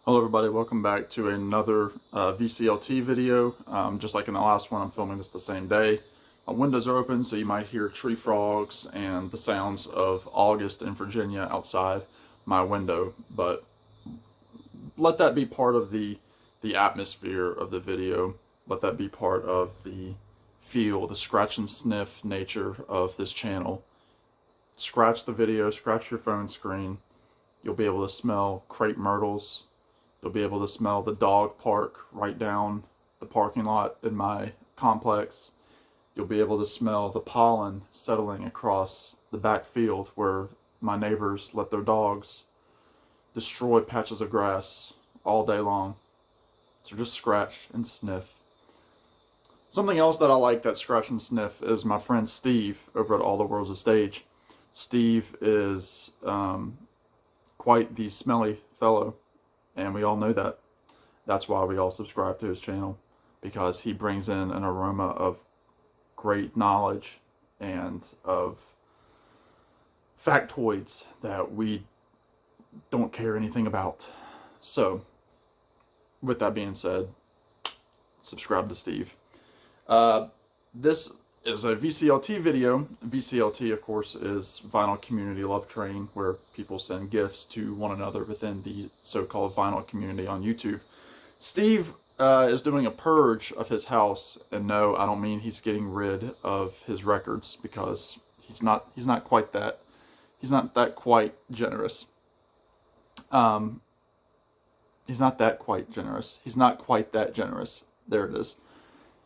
Hello everybody, welcome back to another VCLT video. Just like in the last one, I'm filming this the same day. My windows are open, so you might hear tree frogs and the sounds of August in Virginia outside my window. But let that be part of the atmosphere of the video. Let that be part of the feel, the scratch and sniff nature of this channel. Scratch the video, scratch your phone screen. You'll be able to smell crepe myrtles. You'll be able to smell the dog park right down the parking lot in my complex. You'll be able to smell the pollen settling across the back field where my neighbors let their dogs destroy patches of grass all day long. So just scratch and sniff. Something else that I like that scratch and sniff is my friend Steve over at All the World's a Stage. Steve is quite the smelly fellow. And we all know that. That's why we all subscribe to his channel, because he brings in an aroma of great knowledge and of factoids that we don't care anything about. So, with that being said, subscribe to Steve. This is a VCLT video. VCLT, of course, is Vinyl Community Love Train, where people send gifts to one another within the so-called vinyl community on YouTube. Steve is doing a purge of his house, and no, I don't mean he's getting rid of his records, because he's not quite that. He's not that quite generous. He's not that quite generous. He's not quite that generous. There it is.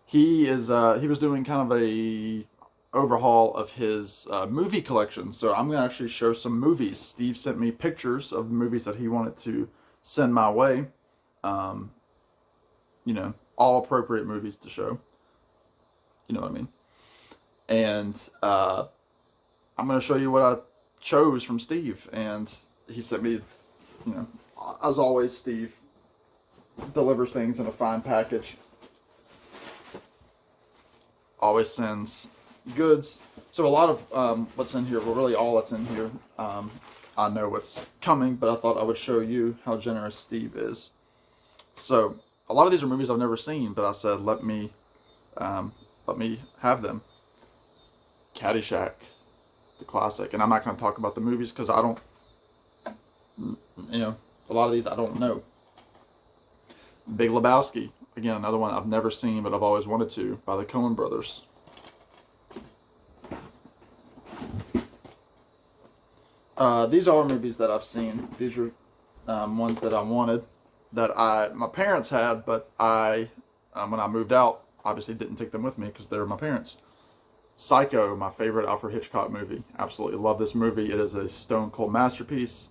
He was doing kind of a overhaul of his movie collection. So I'm going to actually show some movies. Steve sent me pictures of the movies that he wanted to send my way. You know, all appropriate movies to show. You know what I mean? And I'm going to show you what I chose from Steve. And he sent me, you know, as always, Steve delivers things in a fine package. Always sends goods. So a lot of what's in here, well, really all that's in here, I know what's coming, but I thought I would show you how generous Steve is. So a lot of these are movies I've never seen, but I said let me have them. Caddyshack, the classic, and I'm not going to talk about the movies because I don't, you know, a lot of these I don't know. Big Lebowski. Again, another one I've never seen, but I've always wanted to, by the Coen brothers. These are movies that I've seen. These are ones that I wanted, that my parents had, but I, when I moved out, obviously didn't take them with me because they were my parents. Psycho, my favorite Alfred Hitchcock movie. Absolutely love this movie. It is a stone cold masterpiece.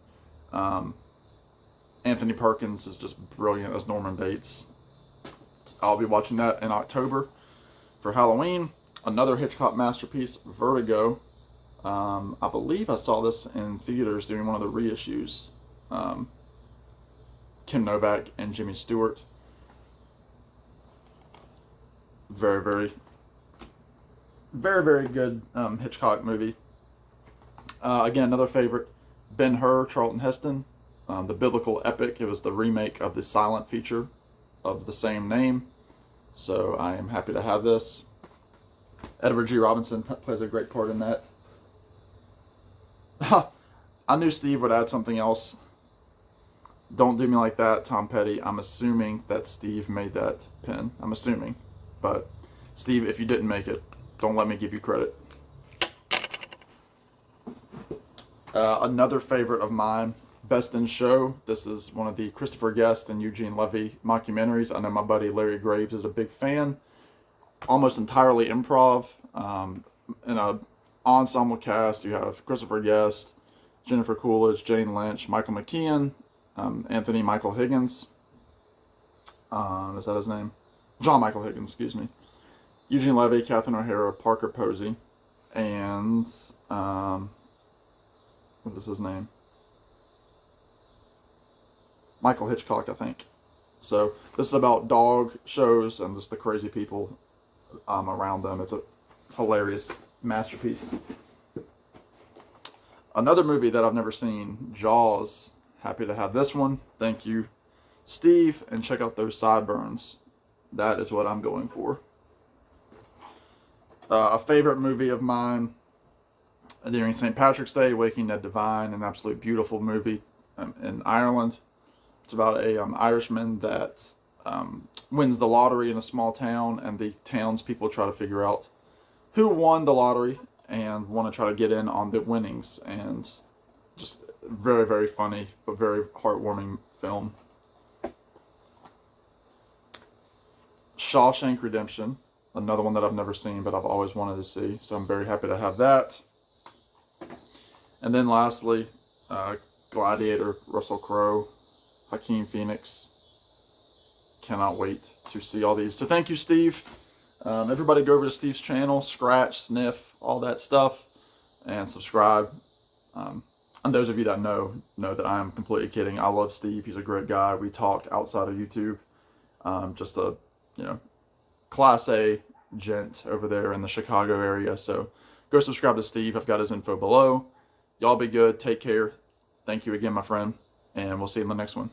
Anthony Perkins is just brilliant as Norman Bates. I'll be watching that in October for Halloween. Another Hitchcock masterpiece, Vertigo. I believe I saw this in theaters during one of the reissues. Kim Novak and Jimmy Stewart. Very, very, very, very good Hitchcock movie. Again, another favorite, Ben-Hur, Charlton Heston. The biblical epic. It was the remake of the silent feature of the same name. So I am happy to have this. Edward G. Robinson plays a great part in that. I knew Steve would add something else. Don't Do Me Like That, Tom Petty. I'm assuming that Steve made that pin. I'm assuming. But Steve, if you didn't make it, don't let me give you credit. Another favorite of mine, Best in Show. This is one of the Christopher Guest and Eugene Levy mockumentaries. I know my buddy Larry Graves is a big fan. Almost entirely improv. In an ensemble cast, you have Christopher Guest, Jennifer Coolidge, Jane Lynch, Michael McKean, Anthony Michael Higgins. Is that his name? John Michael Higgins, excuse me. Eugene Levy, Catherine O'Hara, Parker Posey, and what is his name? Michael Hitchcock, I think. So this is about dog shows and just the crazy people around them. It's a hilarious masterpiece. Another movie that I've never seen, Jaws. Happy to have this one. Thank you, Steve, and check out those sideburns. That is what I'm going for. A favorite movie of mine during St. Patrick's Day, Waking Ned Divine, an absolute beautiful movie in Ireland. It's about a Irishman that wins the lottery in a small town, and the townspeople try to figure out who won the lottery and want to try to get in on the winnings. And just very, very funny, but very heartwarming film. Shawshank Redemption, another one that I've never seen, but I've always wanted to see. So I'm very happy to have that. And then lastly, Gladiator, Russell Crowe, Joaquin Phoenix. Cannot wait to see all these. So thank you, Steve. Everybody go over to Steve's channel, scratch, sniff, all that stuff, and subscribe. And those of you that know that I am completely kidding. I love Steve. He's a great guy. We talk outside of YouTube. Just a, Class A gent over there in the Chicago area. So go subscribe to Steve. I've got his info below. Y'all be good. Take care. Thank you again, my friend. And we'll see you in the next one.